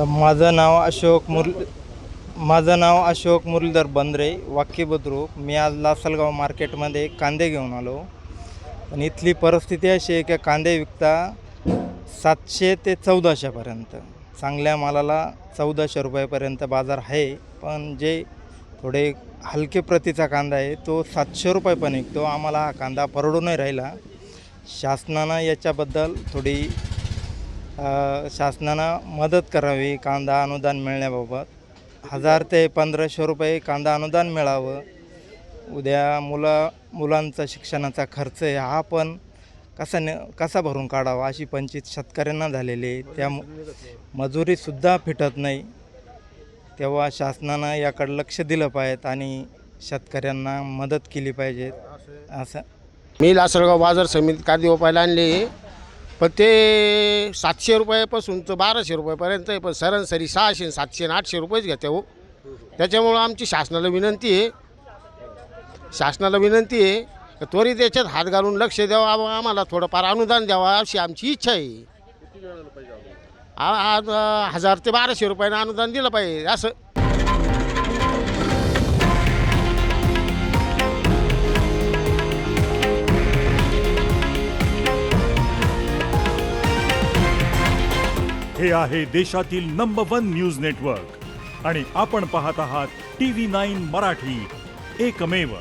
माझं नाव अशोक मुरलीधर बंद्रे, वाक्य बुद्रुक. मी आज लासलगाव मार्केटमध्ये कांदे घेऊन आलो. पण इथली परिस्थिती अशी आहे की कांदे विकता 700 ते 1400पर्यंत. चांगल्या मालाला 1400 रुपयापर्यंत बाजार आहे. पण जे थोडे हलके प्रतीचा कांदा आहे तो 700 रुपये पण विकतो. आम्हाला हा कांदा परवडू नाही राहिला. शासनानं याच्याबद्दल थोडी शासनानं मदत करावी. कांदा अनुदान मिळण्याबाबत 1000 ते 1500 रुपये कांदा अनुदान मिळावं. उद्या मुलांचा शिक्षणाचा खर्च आहे हा पण कसा भरून काढावा अशी पंचित शेतकऱ्यांना झालेली आहे. त्या मजुरीसुद्धा फिटत नाही. तेव्हा शासनानं याकडे लक्ष दिलं पाहिजे आणि शेतकऱ्यांना मदत केली पाहिजे. असं मी लासलगाव बाजार समितीत कांदे वापायला आणले, पण ते 700 रुपयापासून तर 1200 रुपयापर्यंत आहे. पण सरासरी 600, 700, 800 रुपयेच घेते हो. त्याच्यामुळं आमची शासनाला विनंती आहे की त्वरित त्याच्यात हात घालून लक्ष द्यावं, आम्हाला थोडंफार अनुदान द्यावं अशी आमची इच्छा आहे. आज 1000 ते 1200 रुपयानं अनुदान दिलं पाहिजे असं. हे आहे देशातील नंबर 1 न्यूज नेटवर्क आणि आपण पाहत आहात TV9 मराठी, एकमेव.